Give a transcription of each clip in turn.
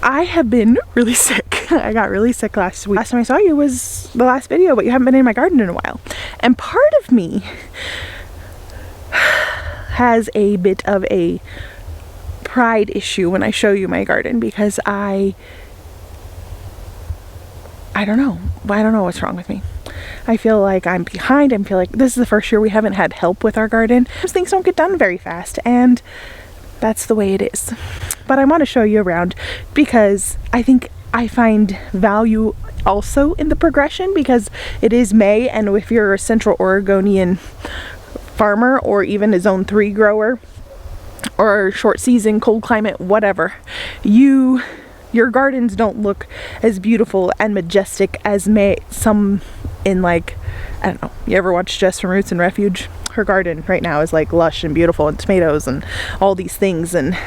I have been really sick. I got really sick last week. Last time I saw you was the last video, but you haven't been in my garden in a while. And part of me has a bit of a pride issue when I show you my garden, because I don't know. I don't know what's wrong with me. I feel like I'm behind. I feel like this is the first year we haven't had help with our garden. Those things don't get done very fast, and that's the way it is. But I want to show you around because I think I find value also in the progression, because it is May, and if you're a Central Oregonian farmer or even a Zone 3 grower or short season, cold climate, whatever, your gardens don't look as beautiful and majestic as some in, like, I don't know, you ever watch Jess from Roots and Refuge? Her garden right now is like lush and beautiful, and tomatoes and all these things, and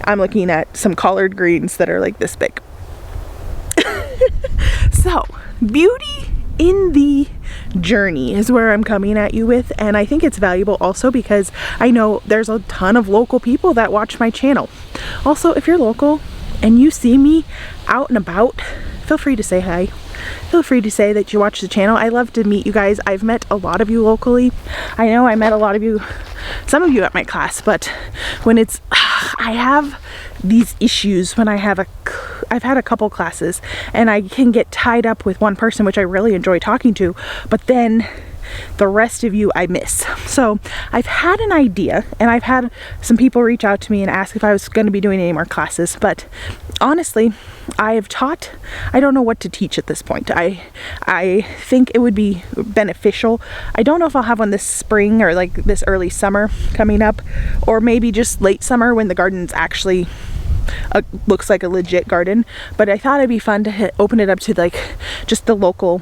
I'm looking at some collard greens that are like this big. So beauty in the journey is where I'm coming at you with, and I think it's valuable also because I know there's a ton of local people that watch my channel. Also, if you're local and you see me out and about, feel free to say hi. Feel free to say that you watch the channel. I love to meet you guys. I've met a lot of you locally. I know I met a lot of you, some of you at my class, but when it's, I have these issues when I've had a couple classes and I can get tied up with one person, which I really enjoy talking to, but then the rest of you I miss. So I've had an idea, and I've had some people reach out to me and ask if I was going to be doing any more classes, but honestly, I have taught, I don't know what to teach at this point. I think it would be beneficial. I don't know if I'll have one this spring or like this early summer coming up, or maybe just late summer when the garden's actually looks like a legit garden. But I thought it'd be fun to open it up to like just the local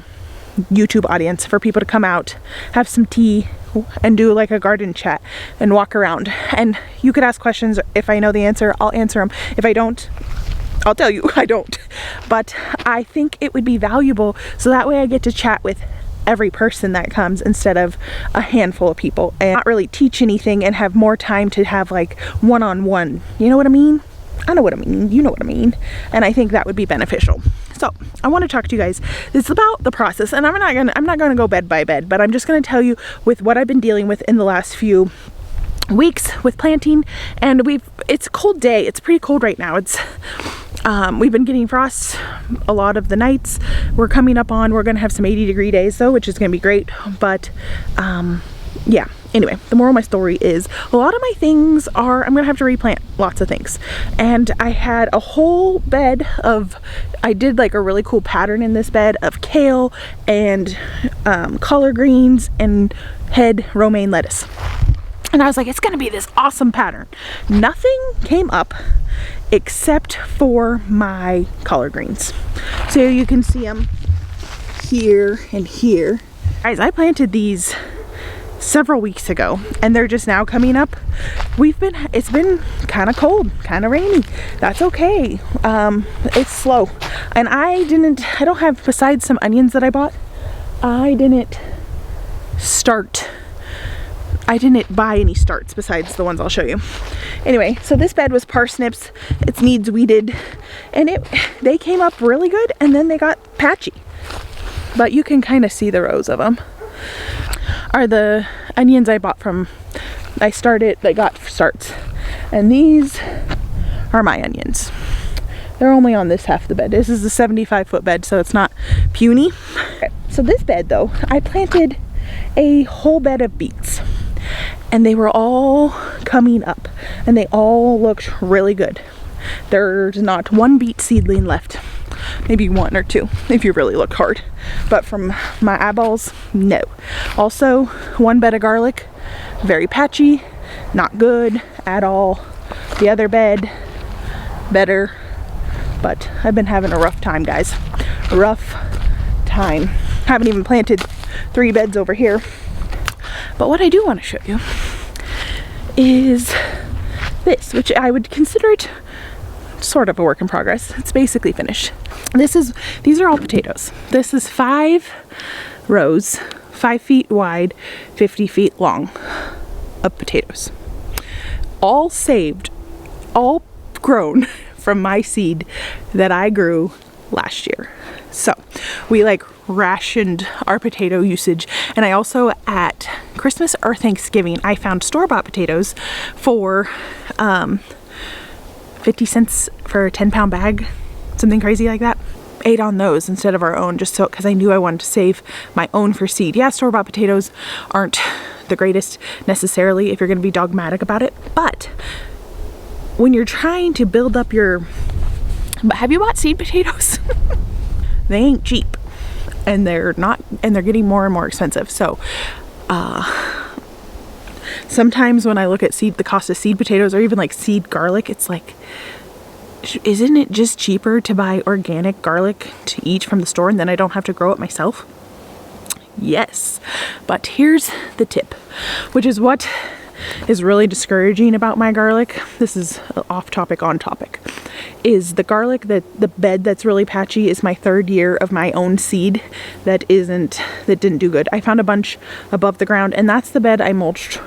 YouTube audience, for people to come out, have some tea, and do like a garden chat and walk around. And you could ask questions. If I know the answer, I'll answer them. If I don't, I'll tell you I don't. But I think it would be valuable, so that way I get to chat with every person that comes instead of a handful of people, and not really teach anything and have more time to have like one-on-one. You know what I mean? I know what I mean. You know what I mean. And I think that would be beneficial. So I want to talk to you guys. It's about the process, and I'm not gonna go bed by bed, but I'm just gonna tell you with what I've been dealing with in the last few weeks with planting. And it's a cold day. It's pretty cold right now. We've been getting frost a lot of the nights. We're gonna have some 80-degree days though, which is gonna be great. But yeah, anyway, the moral of my story is a lot of my things I'm gonna have to replant lots of things. And I had a whole bed I did like a really cool pattern in this bed of kale and collard greens and head romaine lettuce. And I was like, it's gonna be this awesome pattern. Nothing came up except for my collard greens. So you can see them here and here. Guys, I planted these several weeks ago, and they're just now coming up. It's been kind of cold, kind of rainy. That's okay. It's slow. And I don't have, besides some onions that I bought, I didn't buy any starts besides the ones I'll show you. Anyway, so this bed was parsnips. It needs weeded, and they came up really good, and then they got patchy. But you can kind of see the rows of them. Are the onions I bought they got starts. And these are my onions. They're only on this half of the bed. This is a 75-foot bed, so it's not puny. Okay. So this bed though, I planted a whole bed of beets, and they were all coming up, and they all looked really good. There's not one beet seedling left. Maybe one or two if you really look hard, but from my eyeballs, no. Also, one bed of garlic, very patchy, not good at all. The other bed, better, but I've been having a rough time, guys. A rough time. Haven't even planted 3 beds over here. But what I do want to show you is this, which I would consider it sort of a work in progress. It's basically finished. These are all potatoes. This is 5 rows, 5 feet wide, 50 feet long of potatoes. All saved, all grown from my seed that I grew last year. So we like rationed our potato usage. And I also, at Christmas or Thanksgiving, I found store-bought potatoes for 50 cents for a 10-pound bag, something crazy like that. Ate on those instead of our own, just so, because I knew I wanted to save my own for seed. Yeah, store-bought potatoes aren't the greatest necessarily if you're going to be dogmatic about it, but when you're trying to build up your... Have you bought seed potatoes? They ain't cheap, and they're getting more and more expensive. So sometimes when I look at the cost of seed potatoes, or even like seed garlic, it's like, isn't it just cheaper to buy organic garlic to eat from the store and then I don't have to grow it myself? Yes, but here's the tip, which is what is really discouraging about my garlic. This is off topic, on topic. Is the garlic, that the bed that's really patchy is my 3rd year of my own seed that didn't do good. I found a bunch above the ground, and that's the bed I mulched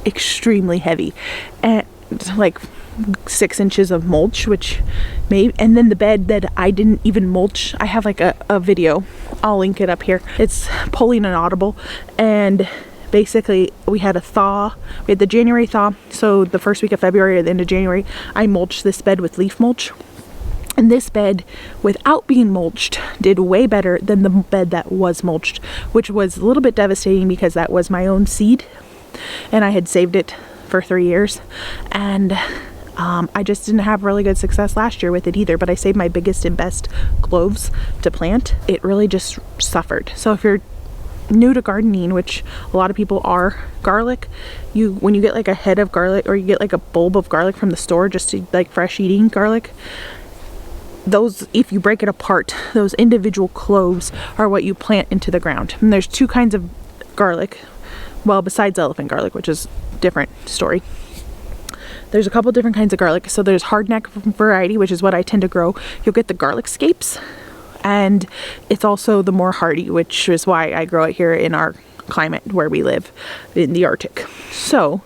extremely heavy, and like 6 inches of mulch, which and then the bed that I didn't even mulch, I have like a video, I'll link it up here. It's pulling an audible, and basically we had a thaw. We had the January thaw, so the first week of February or the end of January, I mulched this bed with leaf mulch. And this bed, without being mulched, did way better than the bed that was mulched, which was a little bit devastating because that was my own seed and I had saved it for 3 years. And I just didn't have really good success last year with it either, but I saved my biggest and best cloves to plant. It really just suffered. So if you're new to gardening, which a lot of people are, garlic, when you get like a head of garlic, or you get like a bulb of garlic from the store, just to, like fresh eating garlic, those, if you break it apart, those individual cloves are what you plant into the ground. And there's 2 kinds of garlic, well, besides elephant garlic, which is a different story. There's a couple different kinds of garlic. So there's hardneck variety, which is what I tend to grow. You'll get the garlic scapes, and it's also the more hardy, which is why I grow it here in our climate where we live in the Arctic. So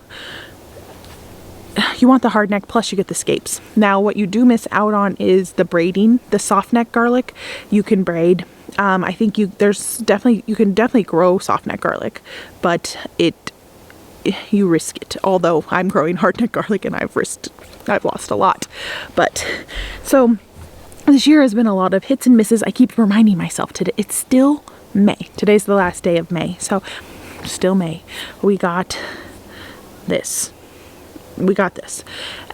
you want the hardneck, plus you get the scapes. Now what you do miss out on is the braiding. The soft neck garlic you can braid. I think you can definitely grow soft neck garlic, but you risk it. Although I'm growing hardneck garlic and I've lost a lot. But so this year has been a lot of hits and misses. I keep reminding myself today, it's still May. Today's the last day of May. So still May. We got this.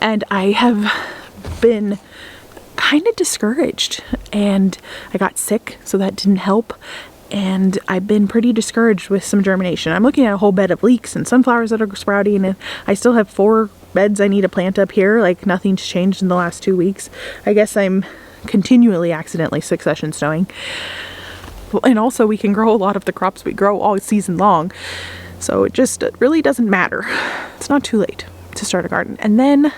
And I have been kind of discouraged, and I got sick, so that didn't help. And I've been pretty discouraged with some germination. I'm looking at a whole bed of leeks and sunflowers that are sprouting, and I still have 4 beds I need to plant up here. Like, nothing's changed in the last 2 weeks. I guess I'm continually accidentally succession snowing. And also we can grow a lot of the crops we grow all season long, so it really doesn't matter. It's not too late to start a garden. And then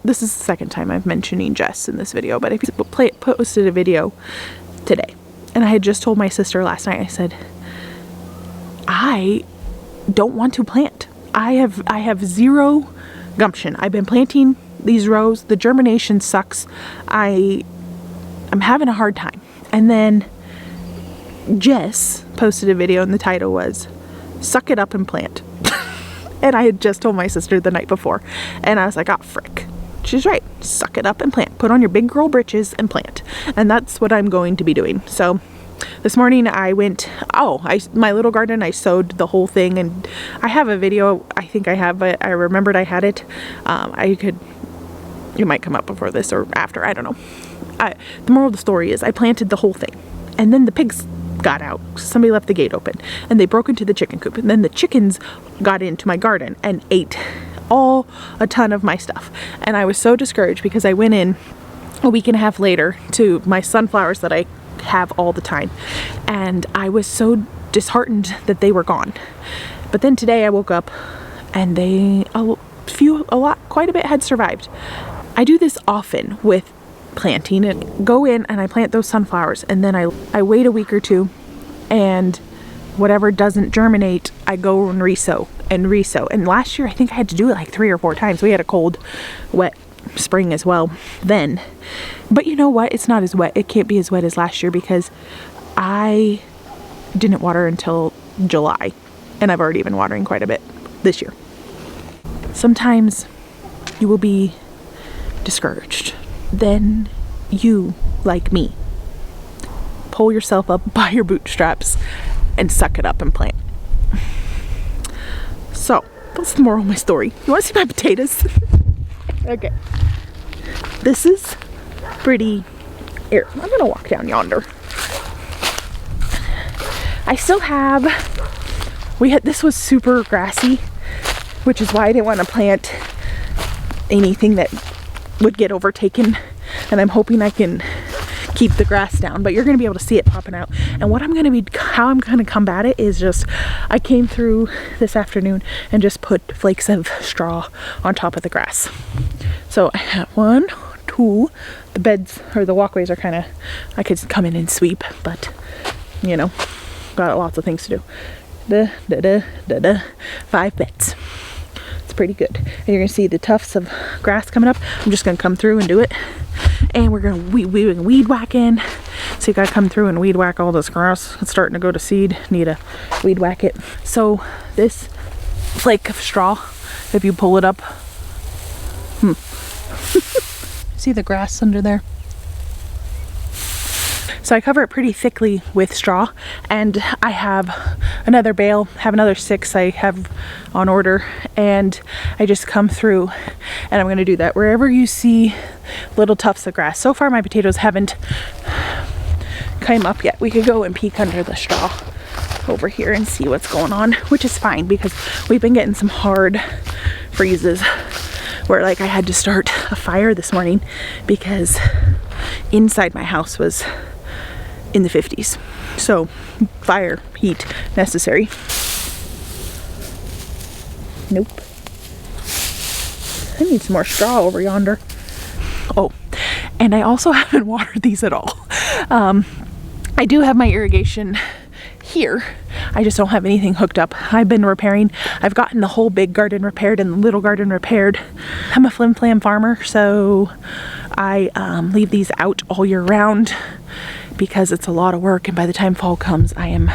this is the second time I'm mentioning Jess in this video, but if you posted a video today, and I had just told my sister last night, I said, I don't want to plant. I have zero gumption. I've been planting these rows. The germination sucks. I'm having a hard time. And then Jess posted a video, and the title was, "Suck it up and plant." And I had just told my sister the night before, and I was like, oh frick, she's right. Suck it up and plant. Put on your big girl britches and plant. And that's what I'm going to be doing. So this morning I went, my little garden, I sowed the whole thing, and I have a video, I think I have, but I remembered I had it. It might come up before this or after, I don't know. The moral of the story is I planted the whole thing, and then the pigs got out. Somebody left the gate open, and they broke into the chicken coop, and then the chickens got into my garden and ate a ton of my stuff. And I was so discouraged because I went in a week and a half later to my sunflowers that I have all the time, and I was so disheartened that they were gone. But then today I woke up and quite a bit had survived. I do this often with planting, and go in and I plant those sunflowers, and then I wait a week or two, and whatever doesn't germinate, I go and resow. And last year I think I had to do it like 3 or 4 times. We had a cold, wet spring as well then. But you know what? It's not as wet. It can't be as wet as last year because I didn't water until July, and I've already been watering quite a bit this year. Sometimes you will be discouraged. Then you, like me, pull yourself up by your bootstraps and suck it up and plant. So that's the moral of my story. You want to see my potatoes? Okay. This is pretty air. I'm gonna walk down yonder. I still have, this was super grassy, which is why I didn't want to plant anything that would get overtaken, and I'm hoping I can keep the grass down, but you're going to be able to see it popping out. And how I'm going to combat it is just, I came through this afternoon and just put flakes of straw on top of the grass. So I have 1, 2, the beds or the walkways are kind of, I could come in and sweep, but you know, got lots of things to do. 5 beds. It's pretty good. And you're gonna see the tufts of grass coming up. I'm just gonna come through and do it. And we're gonna weed whack in. So you gotta come through and weed whack all this grass. It's starting to go to seed. Need to weed whack it. So this flake of straw, if you pull it up, see the grass under there? So I cover it pretty thickly with straw, and I have another bale, have another 6 I have on order, and I just come through and I'm going to do that wherever you see little tufts of grass. So far my potatoes haven't come up yet. We could go and peek under the straw over here and see what's going on, which is fine because we've been getting some hard freezes where like I had to start a fire this morning because inside my house was in the 50s. So fire, heat necessary. Nope. I need some more straw over yonder. Oh, and I also haven't watered these at all. I do have my irrigation here. I just don't have anything hooked up. I've been repairing. I've gotten the whole big garden repaired and the little garden repaired. I'm a flim flam farmer, so I leave these out all year round because it's a lot of work, and by the time fall comes I am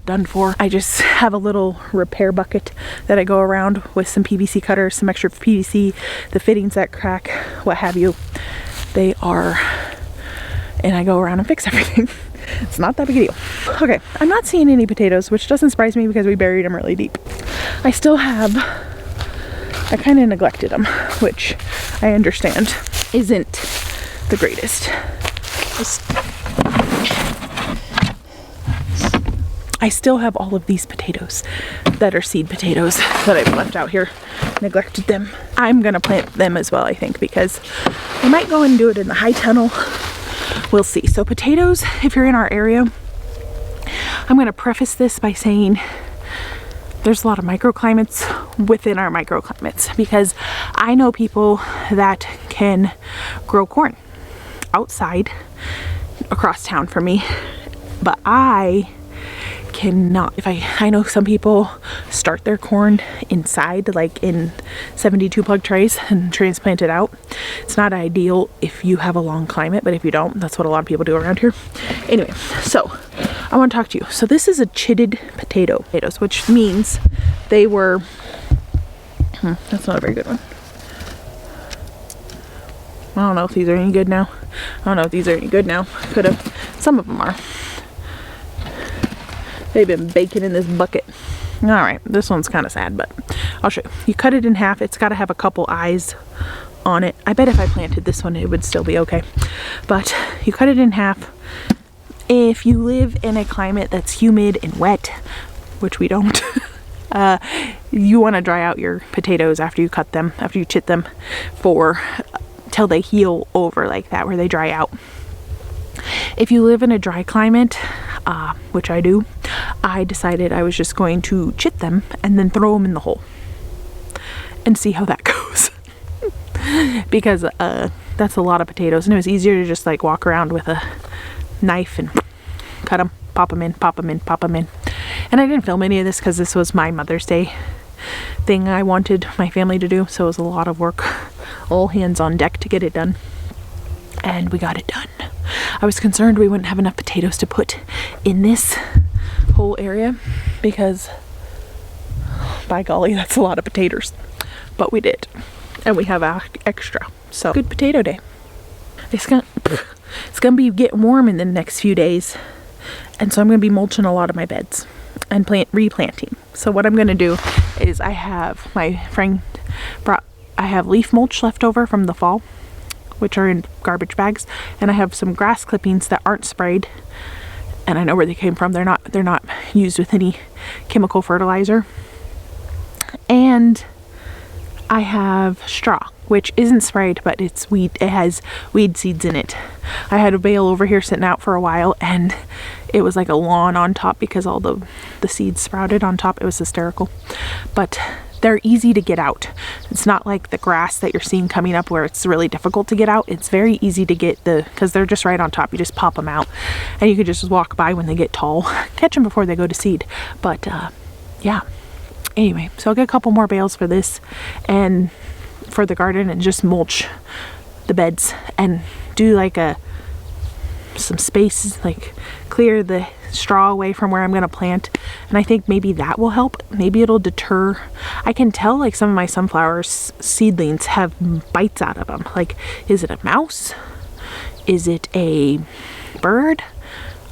done for. I just have a little repair bucket that I go around with some PVC cutters, some extra PVC, the fittings that crack, what have you. They are, and I go around and fix everything. It's not that big a deal. Okay, I'm not seeing any potatoes, which doesn't surprise me because we buried them really deep. I still have, I kind of neglected them, which I understand isn't the greatest. I still have all of these potatoes that are seed potatoes that I've left out here, neglected them. I'm gonna plant them as well, I think, because I might go and do it in the high tunnel. We'll see. So potatoes, if you're in our area, I'm gonna preface this by saying there's a lot of microclimates within our microclimates, because I know people that can grow corn outside across town from me, but I cannot. I know some people start their corn inside, like in 72 plug trays, and transplant it out. It's not ideal if you have a long climate, but if you don't, that's what a lot of people do around here. Anyway, so I want to talk to you. So this is a chitted potatoes, which means they were, that's not a very good one. I don't know if these are any good now. Could have. Some of them are. They've been baking in this bucket. All right, this one's kind of sad, but I'll show you. You cut it in half. It's got to have a couple eyes on it. I bet if I planted this one, it would still be okay. But you cut it in half. If you live in a climate that's humid and wet, which we don't, you want to dry out your potatoes after you cut them, after you chit them, till they heal over like that, where they dry out. If you live in a dry climate, which I do, I decided I was just going to chit them and then throw them in the hole and see how that goes. Because that's a lot of potatoes, and it was easier to just like walk around with a knife and cut them, pop them in. And I didn't film any of this because this was my Mother's Day thing I wanted my family to do, so it was a lot of work all hands on deck to get it done. And we got it done. I was concerned we wouldn't have enough potatoes to put in this whole area because, by golly, that's a lot of potatoes. But we did. And we have extra. So, good potato day. It's gonna be getting warm in the next few days. And so I'm gonna be mulching a lot of my beds and replanting. So what I'm gonna do is I have leaf mulch left over from the fall, which are in garbage bags, and I have some grass clippings that aren't sprayed, and I know where they came from. They're not used with any chemical fertilizer. And I have straw, which isn't sprayed, but it has weed seeds in it. I had a bale over here sitting out for a while, and it was like a lawn on top because all the seeds sprouted on top. It was hysterical. But they're easy to get out. It's not like the grass that you're seeing coming up where it's really difficult to get out. It's very easy to get because they're just right on top. You just pop them out and you could just walk by when they get tall, catch them before they go to seed. But yeah, anyway, so I'll get a couple more bales for this and for the garden and just mulch the beds and do like some spaces, like clear the straw away from where I'm going to plant. And I think maybe that will help. Maybe it'll deter. I can tell like some of my sunflower seedlings have bites out of them. Like, is it a mouse? Is it a bird?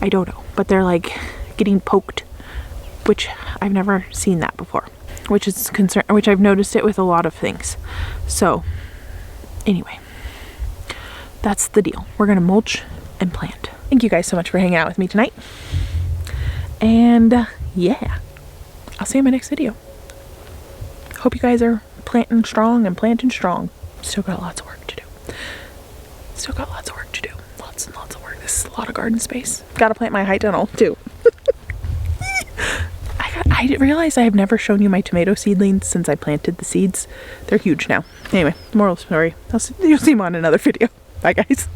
I don't know. But they're like getting poked, which I've never seen that before, which I've noticed it with a lot of things. So anyway, that's the deal. We're going to mulch and plant. Thank you guys so much for hanging out with me tonight. And yeah, I'll see you in my next video. Hope you guys are planting strong and planting strong. Still got lots of work to do. Lots and lots of work. This is a lot of garden space. Gotta plant my high tunnel too. I realized I have never shown you my tomato seedlings since I planted the seeds. They're huge now. Anyway, moral of the story. You'll see them on another video. Bye guys.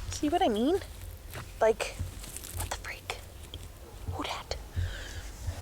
See what I mean? Like,